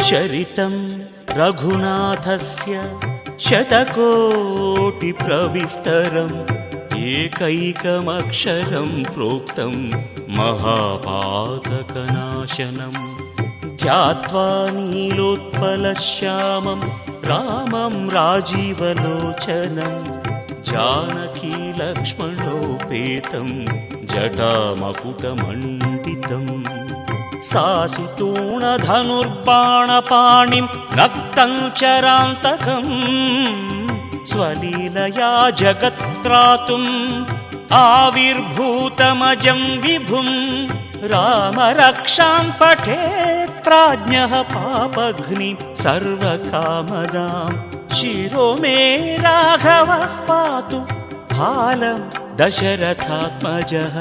चरितं रघुनाथस्य शतकोटिप्रविस्तरम् एकैकमक्षरं प्रोक्तं महापातकनाशनम् ध्यात्वा नीलोत्पलश्यामं रामं राजीवलोचनं जानकीलक्ष्मणोपेतं जटामकुटमण्डितम् सासितूणधनुर्बाणपाणिं रक्तं चरान्तकम् स्वलीलया जगत्त्रातुम् आविर्भूतमजं विभुम् रामरक्षां पठेत् प्राज्ञः पापघ्नि सर्वकामदां शिरो मे राघवः पातु फालं दशरथात्मजः।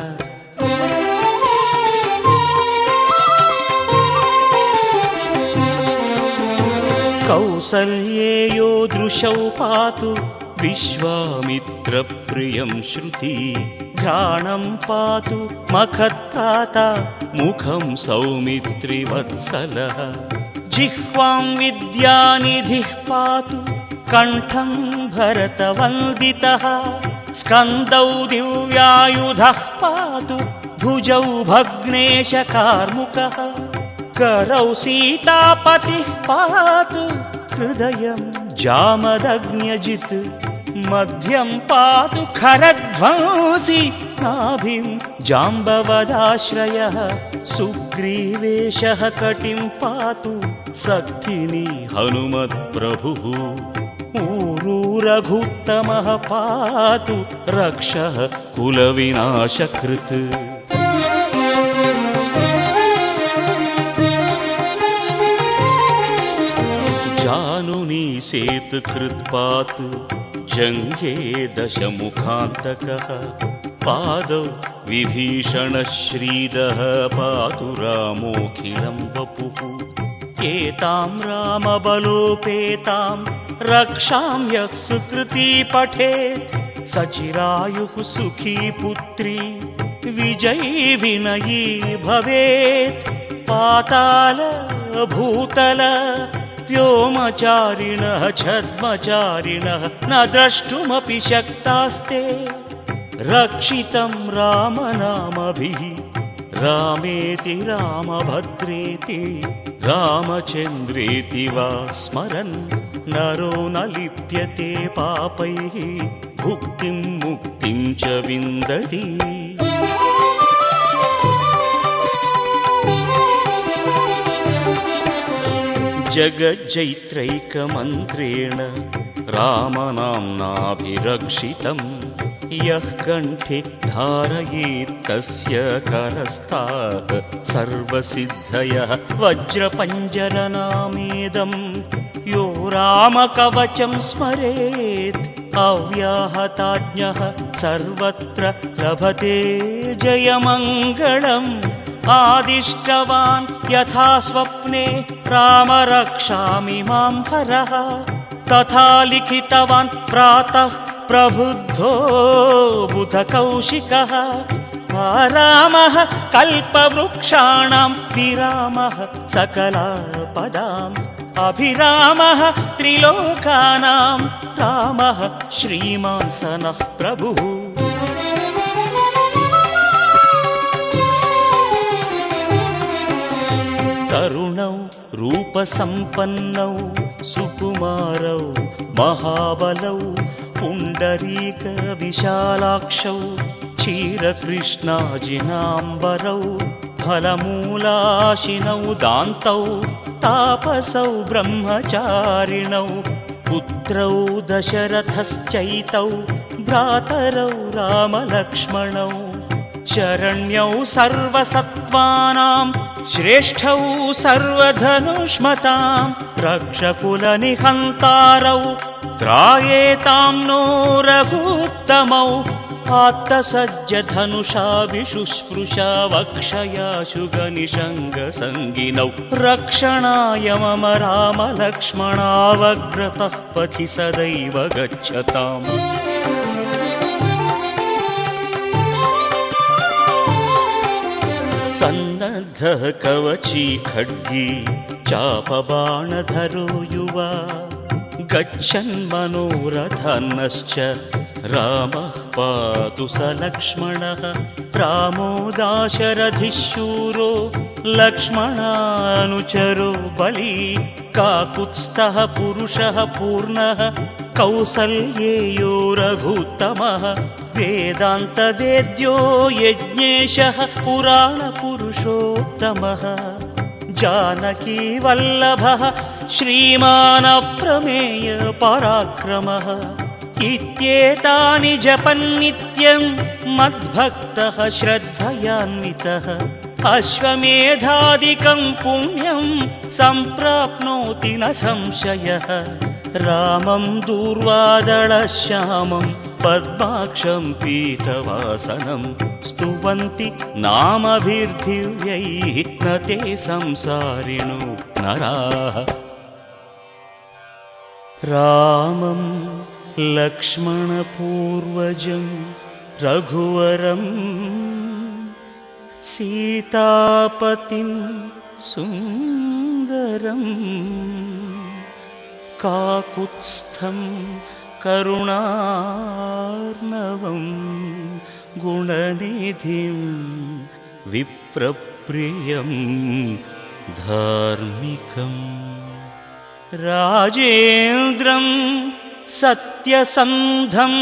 कौसल्येयो दृशौ पातु विश्वामित्रप्रियं श्रुति घ्राणं पातु मखत्राता मुखं सौमित्रिवत्सलः जिह्वां विद्यानिधिः पातु कण्ठं भरतवन्दितः स्कन्दौ दिव्यायुधः पातु भुजौ भग्नेशकार्मुकः करौ सीतापतिः पातु हृदयं जामदग्न्यजित् मध्यं पातु खरध्वंसी नाभिं जाम्बवदाश्रयः सुग्रीवेशः कटिं पातु सक्थिनी हनुमत्प्रभुः ऊरू रघुत्तमः पातु रक्षः कुलविनाशकृत् जानुनी सेतुकृत्पातु जङ्घे दशमुखान्तकः पादौ विभीषणश्रीदः पातु रामोऽखिलं वपुः एतां रामबलोपेतां रक्षां यः सुकृती पठेत् सचिरायुः सुखी पुत्री विजयी विनयी भवेत् पाताल भूतल व्योमचारिणः छद्मचारिणः न द्रष्टुमपि शक्तास्ते रक्षितं रामनामभिः रामेति रामभद्रेति रामचन्द्रेति वा स्मरन् नरो न लिप्यते पापैः भुक्तिं मुक्तिं च विन्दति। जगज्जैत्रैकमन्त्रेण रामनाम्नाभिरक्षितं यः कण्ठे धारयेत् तस्य करस्ताः सर्वसिद्धयः वज्रपञ्जरनामेदं यो रामकवचं स्मरेत् अव्याहताज्ञः सर्वत्र लभते जयमङ्गलम् आदिष्टवान् यथा स्वप्ने राम रक्षामि मां हरः तथा लिखितवान् प्रातः प्रबुद्धो बुधकौशिकः रामः कल्पवृक्षाणां विरामः सकलापदाम् अभिरामः त्रिलोकानां रामः श्रीमान् सनः प्रभुः। तरुणौ रूपसम्पन्नौ सुकुमारौ महाबलौ पुण्डरीकविशालाक्षौ क्षीरकृष्णाजिनाम्बरौ फलमूलाशिनौ दान्तौ तापसौ ब्रह्मचारिणौ पुत्रौ दशरथश्चैतौ भ्रातरौ रामलक्ष्मणौ शरण्यौ सर्वसत्त्वानां श्रेष्ठौ सर्वधनुष्मतां रक्षकुलनिहन्तारौ त्रायेतां नो रघुत्तमौ आत्तसज्जधनुषा विशुस्पृशा वक्षयाशुगनिषङ्गसङ्गिनौ रक्षणाय मम रामलक्ष्मणावग्रतः पथि सदैव गच्छताम्। सन्नद्धः कवची खड्गी चापबाणधरो युवा गच्छन्मनोरथन्नश्च रामः पातु स लक्ष्मणः रामो दाशरथिशूरो लक्ष्मणानुचरो बली काकुत्स्थः पुरुषः पूर्णः कौसल्येयो रघुत्तमः वेदान्तवेद्यो यज्ञेशः पुराणपुरुषोत्तमः जानकी वल्लभः श्रीमानप्रमेय पराक्रमः इत्येतानि जपन्नित्यं मद्भक्तः श्रद्धयान्वितः अश्वमेधादिकं पुण्यं सम्प्राप्नोति न संशयः रामं दूर्वादळश्यामं पद्माक्षं पीतवासनं स्तुवन्ति नामभिर्दिव्यैः न ते संसारिणो नराः रामं लक्ष्मणपूर्वजं रघुवरं सीतापतिं सुन्दरं काकुत्स्थं करुणार्णवं गुणनिधिं विप्रप्रियं धार्मिकम् राजेन्द्रं सत्यसन्धं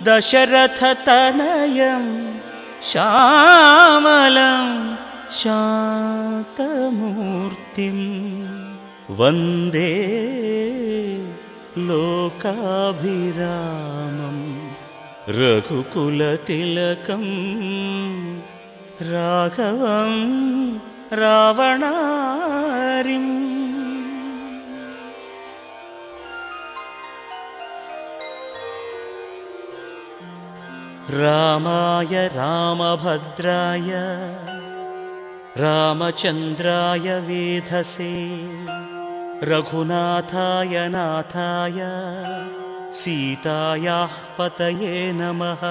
दशरथतनयं श्यामलं शान्तमूर्तिं वन्दे लोकाभिरामं रघुकुलतिलकं राघवं रावणारिम् रामाय रामभद्राय रामचन्द्राय वेधसे रघुनाथाय नाथाय सीतायाः पतये नमः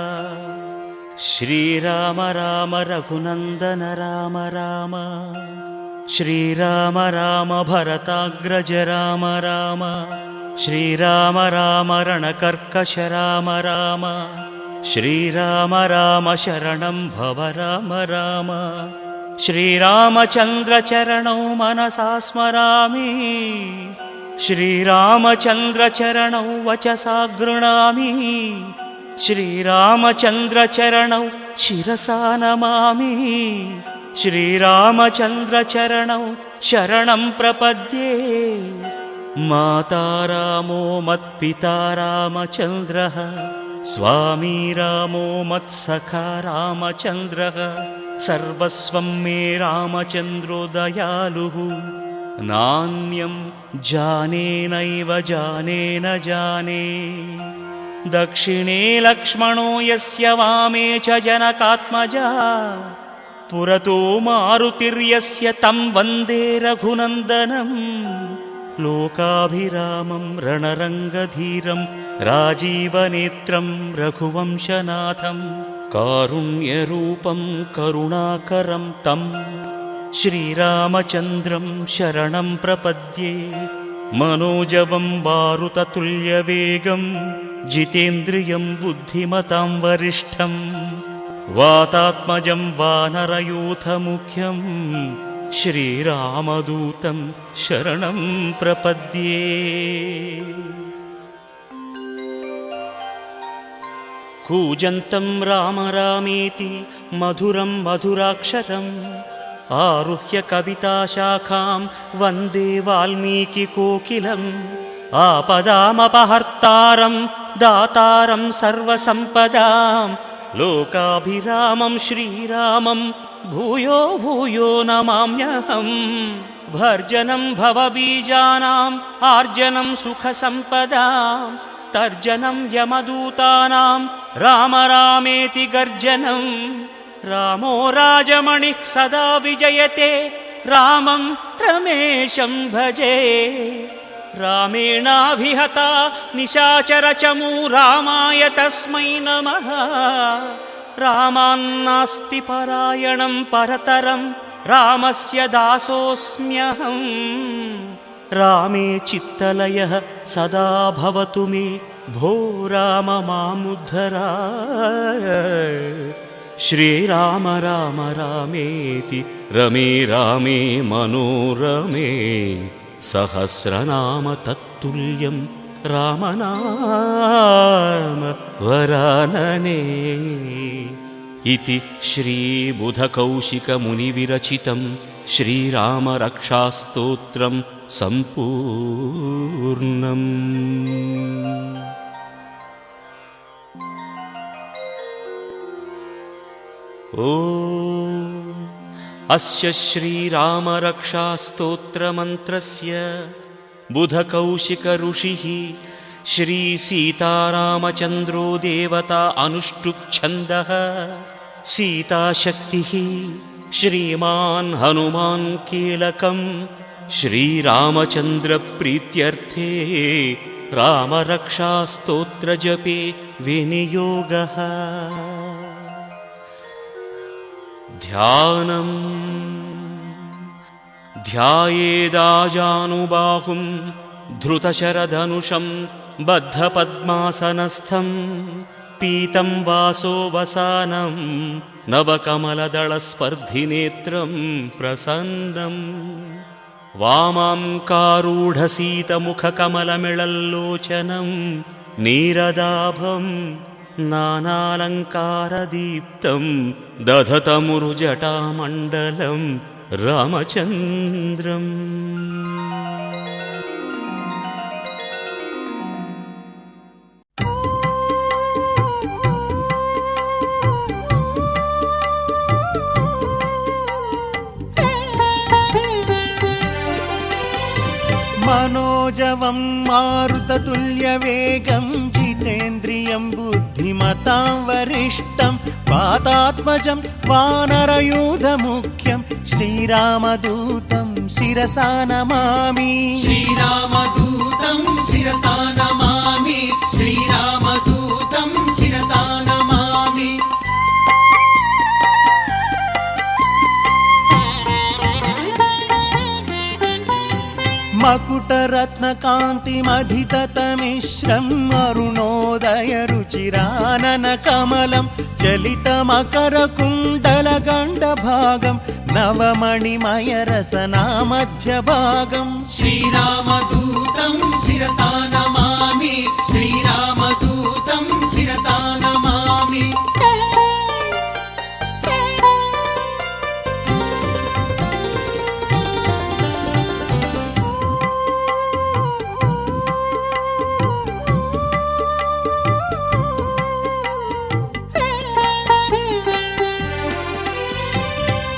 श्रीराम राम रघुनन्दन राम राम श्रीराम राम भरताग्रज राम राम श्रीराम राम रणकर्कश राम राम श्रीराम राम शरणं भव राम राम श्रीरामचन्द्रचरणौ मनसा स्मरामि श्रीरामचन्द्रचरणौ वचसा गृह्णामि श्रीरामचन्द्रचरणौ शिरसा नमामि श्रीरामचन्द्रचरणौ शरणं प्रपद्ये माता रामो मत्पिता रामचन्द्रः स्वामी रामो मत्सखा रामचन्द्रः सर्वस्वं मे रामचन्द्रो दयालुः नान्यं जाने नैव जाने न जाने दक्षिणे लक्ष्मणो यस्य वामे च जनकात्मजा पुरतो मारुतिर्यस्य तं वन्दे रघुनन्दनम् लोकाभिरामं रणरङ्गधीरं राजीवनेत्रं रघुवंशनाथं कारुण्यरूपं करुणाकरं तं श्रीरामचन्द्रं शरणं प्रपद्ये मनोजवं मारुततुल्यवेगं जितेन्द्रियं बुद्धिमतां वरिष्ठं वातात्मजं वानरयूथमुख्यं श्रीरामदूतं शरणं प्रपद्ये कूजन्तं राम रामेति मधुरं मधुराक्षरम् आरुह्य कविताशाखां वन्दे वाल्मीकिकोकिलम् आपदामपहर्तारं दातारं सर्वसम्पदां लोकाभिरामं श्रीरामं भूयो भूयो नमाम्यहम् भर्जनं भवबीजानाम् आर्जनं सुखसम्पदां तर्जनं यमदूतानां राम रामेति गर्जनं रामो राजमणिः सदा विजयते रामं रमेशं भजे रामेणाभिहता निशाचरचमू रामाय तस्मै नमः रामान्नास्ति परायणं परतरं రామస్య దాసోస్మ్యహం. రామే చిత్తలయః సదా భవతు మే, భో రామ మాముద్ధర. శ్రీరామ రామ రామేతి రమే రామే మనోరమే, సహస్రనామ తత్తుల్యం రామనామ వరాననే. ఇతి శ్రీబుధకౌశికమునివిరచితం శ్రీరామరక్షాస్తోత్రం సంపూర్ణం. ఓం అస్య శ్రీరామరక్షాస్తోత్రమంత్రస్య బుధకౌశిక ఋషిః శ్రీసీతారామచంద్రో దేవతా అనుష్టుప్ ఛందః. సీతాశక్తిః శ్రీమాన్ హనుమాన్ కీలకం. శ్రీరామచంద్ర ప్రీత్యర్థే రామరక్షాస్తోత్రజపే వినియోగః. ధ్యానం ధ్యాయేదాజానుబాహుం ధృతశరధనుషం బద్ధపద్మాసనస్థం. పీతం వాసో వసానం నవకమలదళస్పర్ధినేత్రం ప్రసన్నం. వామాంకారూఢసీతముఖకమలమిళల్లోచనం నీరదాభం నానాలంకారదీప్తం. దధతమురుజటామండలం రామచంద్రం. మనోజవం మారుతతుల్యవేగం జితేంద్రియం బుద్ధిమతాం వరిష్టం. వాతాత్మజం వానరయూధముఖ్యం శ్రీరామదూతం శిరసా నమామి. శ్రీరామదూతం శిరసా నమామి. శ్రీరామదూతం శిరసా నమామి. మకుటరత్నకాంతిమధితతమిశ్రం అరుణోదయ రుచిరానన కమలం. చలితమకరకుండలగండభాగం నవమణిమయ రసనామధ్యభాగం. శ్రీరామదూతం శిరసా నమామి. శ్రీరామదూతం శిరసా నమామి.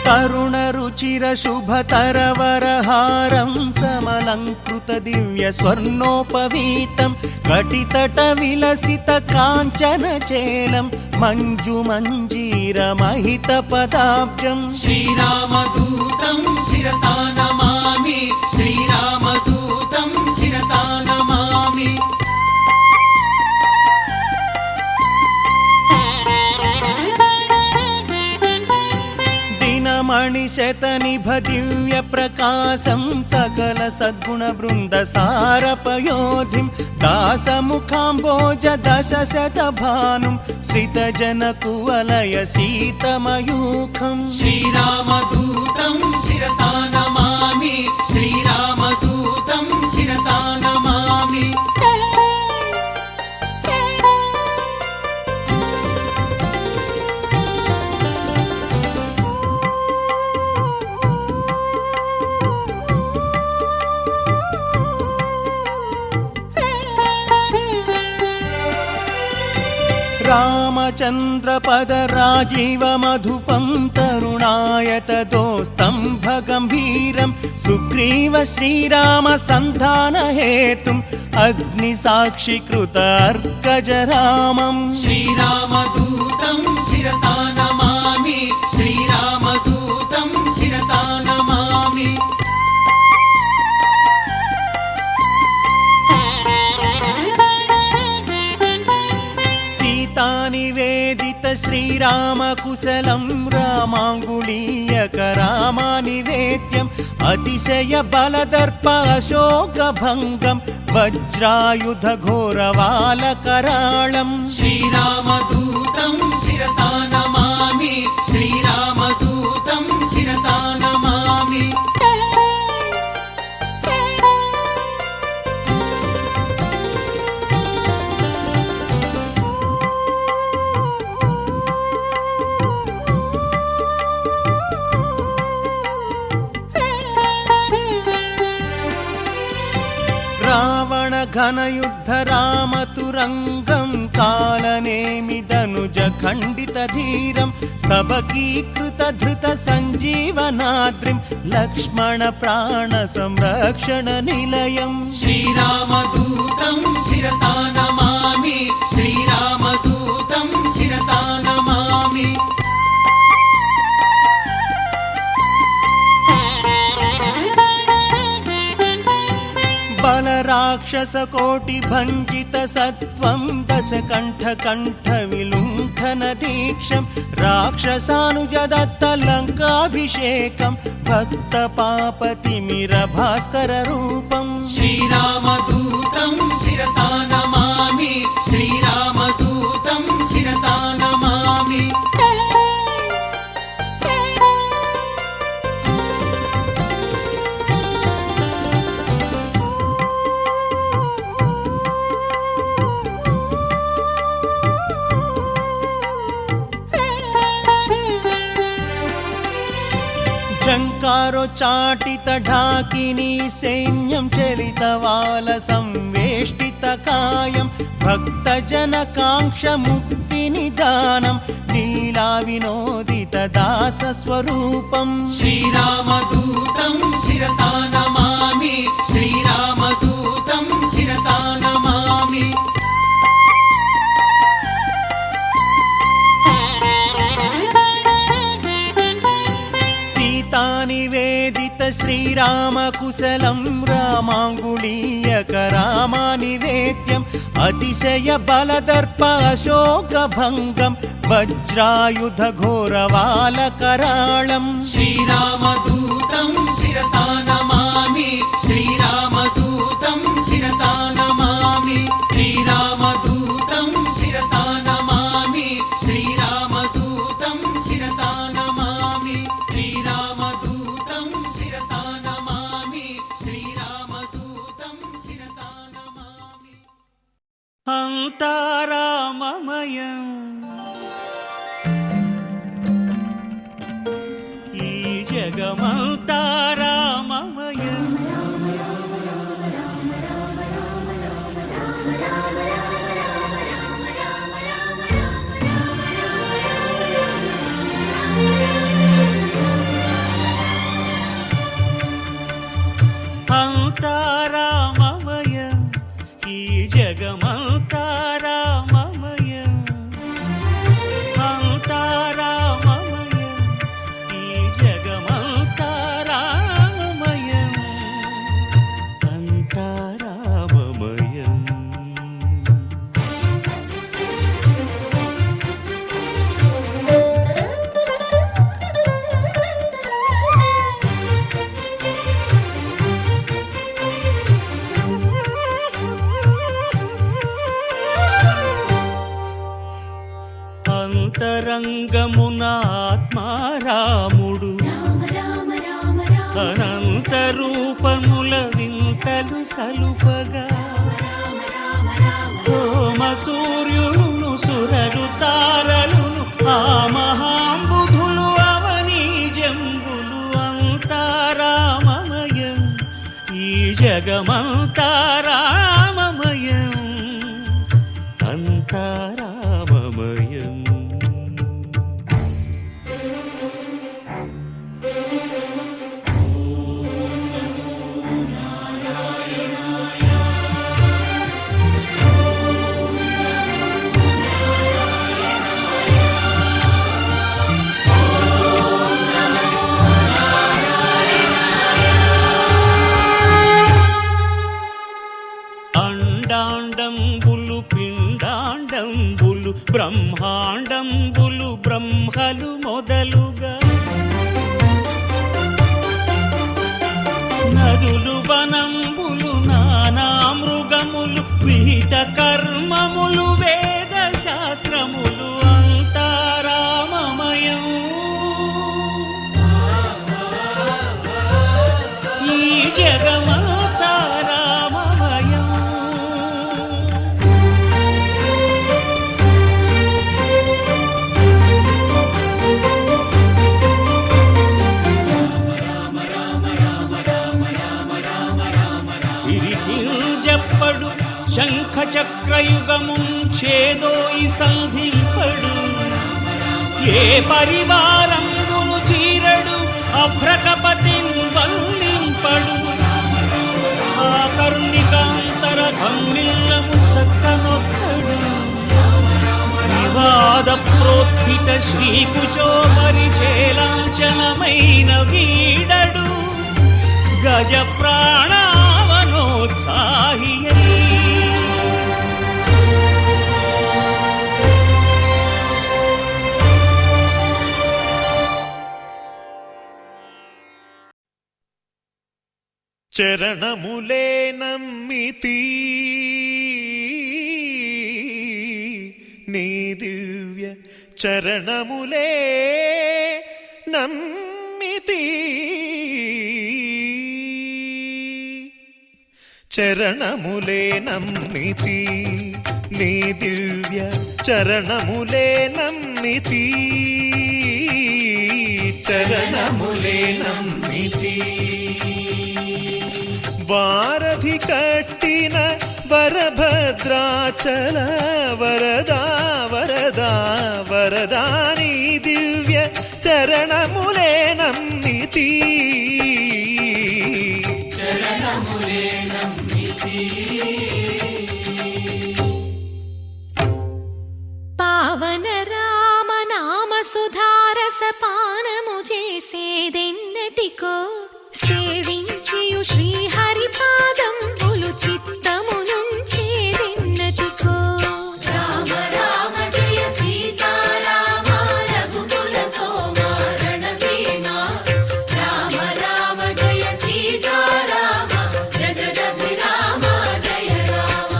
తరుణరుచిర శుభతరవరహారం సమలంకృత దివ్య స్వర్ణోపవీతం. కటితట విలసిత కాంచన చేలం మంజుమంజీర మహిత పదాబ్జం. శ్రీరామదూతం శిరసా నమామి. శ్రీరామదూతం శిరసా నమామి. మణిశతనిభ దివ్య ప్రకాశం సకల సద్గుణ బృంద సారపయోధిం. దాసముఖాంబోజ దశశత భానుం శ్రితజన కువలయ సీతమయూఖం. శ్రీరామదూతం శిరసా నమామి. శ్రీరామదూతం శిరసా నమామి. రామచంద్రపద రాజీవ మధుపం తరుణాయత దోస్తం భగంభీరం. సుగ్రీవ శ్రీరామ సంధాన హేతుం అగ్ని సాక్షికృత అర్కజరామం. శ్రీరామదూతం శిరసా నమామి. శ్రీరామదూతం శిరసా నమామి. నివేదిత శ్రీరామకుశలం రామాంగుళీయకరామానివేద్యం అతిశయ బలదర్ప అశోకభంగం వజ్రాయుధ ఘోరవాలకరాళం శ్రీరామదూతం శిరసా నమామి శ్రీరామదూతం శిరసా నమామి రావణ ఘనయుద్ధ రామతురంగం కాలనేమిదనుజ ఖండిత ధీరం స్తబకీకృత ధృత సంజీవనాద్రిం లక్ష్మణ ప్రాణ సంరక్షణ నిలయం శ్రీరామదూతం శిరసా నమామి శ్రీరామదూతం శిరసా నమామి బలరాక్షసకోటి భంజిత సత్వం దశకంఠ కంఠ విలుంఠన దీక్షం రాక్షసానుజదత్త లంకాభిషేకం భక్త పాపతిమిర భాస్కర రూపం శ్రీరామదూతం శిరసా నమామి శ్రీరామదూతం శిరసా నమామి జంకారో చాటిత ఢాకినీ సైన్యం చలితవాల సంవేష్టిత కాయం భక్త జనకాంక్ష ముక్తి నిదానం లీలా వినోదిత దాస స్వరూపం శ్రీరామదూతం శిరసా నమామి శ్రీరామదూతం శిరసా నమామి నివేదిత శ్రీరామకుశలం రామాంగుళీయకరామానివేద్యం అతిశయ బలదర్ప అశోకభంగం వజ్రాయుధ ఘోరవాలకరాళం శ్రీరామదూతం శిరసా నమామి శ్రీరామదూతం శిరసా నమామి శ్రీరామదూతం శిరసా నమామి శ్రీరామదూతం శిరసా నమామి శ్రీరామదూతం శిరసా నమామి శ్రీరామదూతం శిరసా నమామి అంతారామమయం ఈ జగమంతారామమయం అంతారామమయం ఈ జగమంతారామమయం అంతారామమయం ఈ జగమంతారామమయం అంతారామమయం అంతరంగమున ఆత్మారాముడు అనంత రూపముల వింతలు సలుపగా సోమ సూర్యులను సురలు తారలును ఆ మహాంబుధులు అవనీ జంబులు అంతారామమయం ఈ జగమంతారామమయం అంతారామమయం అండాండంబులు పిండాండంబులు బ్రహ్మాండంబులు మొదలుగా నదులు వనంబులు నానా మృగములు విహిత కర్మములు వేద శాస్త్రములు అంతా రామమయం. ఈ జగమంతా రామమయం. సిరికింజప్పడు శంఖ చక్రయుగముంచేదోయి సంధింపడు. ఏ పరివారంబును చీరడు అభ్రకపతిన్ వల్లింపడు. ఆ కరుణికాంతర ధమ్మిల్లము చక్కనొక్కడు. వివాద ప్రోత్థిత శ్రీకుచో పరిచేలాంఛనమైన వీడడు. గజ ప్రాణావనోత్సాహియై చరణములే నమ్మితి నీ దివ్య చరణములే నమ్మితి. చరణములే నమ్మితి నీ దివ్య చరణములే నమ్మితి. చరణములే నమ్మితి. వారధి కట్టిన వరభద్రాచల వరదా వరదా వరదా నీ దివ్య చరణములే నమ్మితి. చరణములే నమ్మితి. పావన రామ నామ సుధారస పానము చేసేదెన్నటికో సేవించియు శ్రీహరి పాదంబులు చిత్తమునుంచేదెన్నటికో. రామ రామ జయ సీతారామ రఘుకుల సోమ రణభీమ. రామ రామ జయ సీతారామ జగదభిరామ జయ రామ.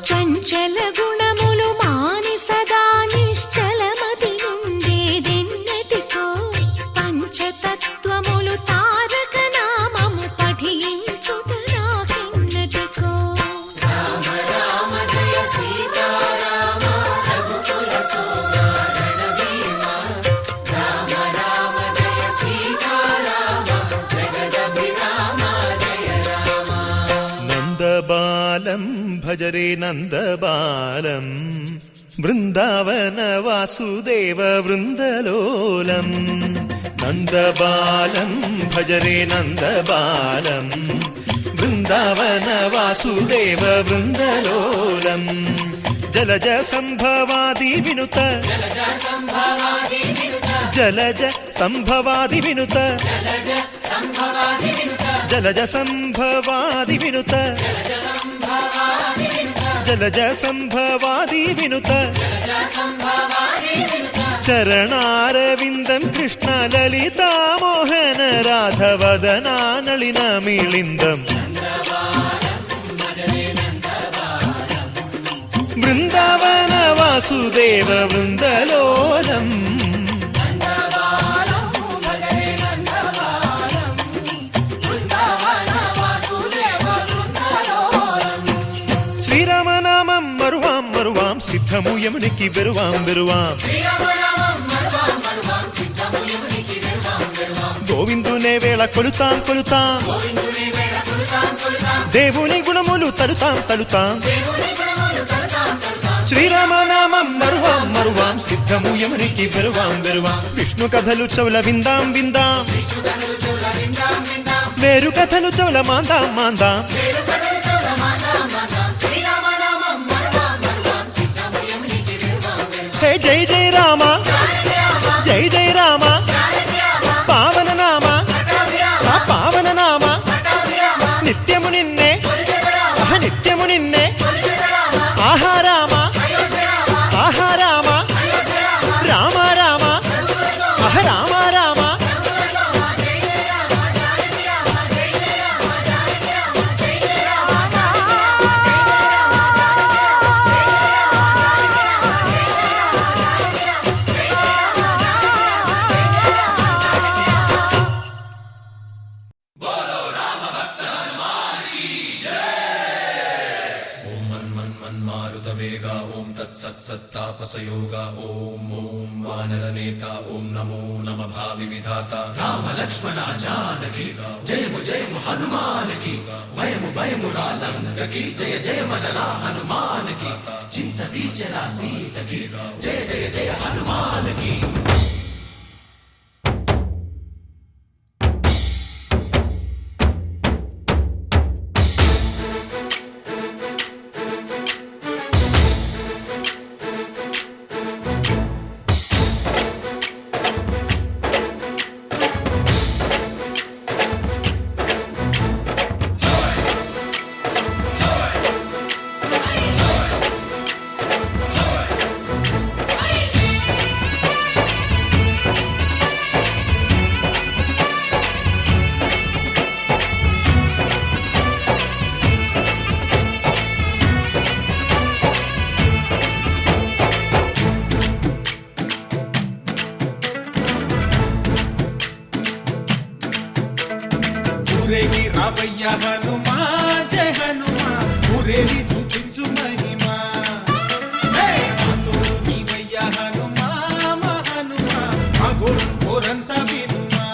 చంచల గుణములు మాని సదా నిశ్చలమతి నుండేదెన్నటికో. పంచతత్వములు తారక నామము పఠించుట నాకెన్నటికో. రామ రామ జయ సీతారామ రఘుకుల సోమ రణభీమ. రామ రామ జయ సీతారామ జగదభిరామ జయ రామ. నందబాలం భజరే నందబాలం బృందావన వాసుదేవ వృందలోలం. నందబాలం భజరే నందబాలం బృందావన వాసుదేవ వృందలోలం. జలజ సంభవాది వినుత జలజ సంభవాది వినుత జలజ సంభవాది వినుత జలజ సంభవాది వినుత చరణారవిందం కృష్ణ లలితా మోహన రాధవదనా నళిన మిళిందం. బృందావన వాసుదేవ వృందలోలం. శ్రీరామనామం మరువాం మరువాం సిద్ధము యమునికి వెరువాం వెరువాం. గోవిందునే వేళ కొలుతాం కొలుతాం. దేవుని గుణములు తలుతాం తలుతాం. శ్రీరామనామం మరువాం మరువాం సిద్ధము యమునికి వెరువాం వెరువాం. విష్ణు కథలు చౌల విందాం విందాం. వేరు కథలు చౌల మాందాం మాందాం. హే జై జై రామ జై జై రామ పావన నామ పావన నామ. నిత్యము నిన్నే నిత్యము నిన్నే. ఆహా రామ ఆహా రామ రామ రామ రామ రామ మన్మారుతవేగా ఓం తత్సత్సత్తాపసయోగా ఓం ఓం వానరనేత ఓం నమో నమ భావి విధాత రామ లక్ష్మణ జానకి జయము జయము హనుమానకి భయము భయము రాలంకకి జయ జయ మనరా హనుమానకి చింత తీర్చరా సీతకి జయ జయ జయ హనుమానకి ఊరేగి రావయ్య హనుమా జయ హనుమా ఊరేగి చూపించు మహిమా మాతో నీవయ్య హనుమా మా హనుమా మా గోడు కోరంత వినుమా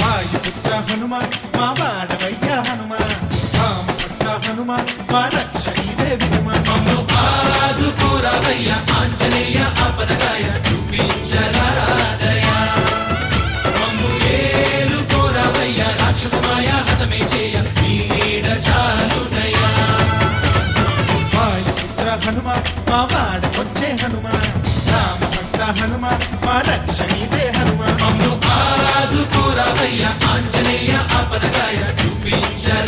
వాయుపుత్ర హనుమా మా వాడవయ్య హనుమా రామభక్త హనుమా మా రక్షణీదే వినుమా మమ్ము ఆదుకోరావయ్య ఆంజనేయ ఆపదగాయ చూపించరాదయ మమ్ము ఏలుకోరావయ్య రాక్షసమాయ హతమే చేయ నీ నీడ చాలునయ్యా వాయుపుత్ర హనుమ మా వాడకొచ్చే హనుమ రామభక్త హనుమ మా రక్షణీదే హనుమ మమ్ము ఆదుకోరావయ్య ఆంజనేయ ఆపదగాయ చూపించరా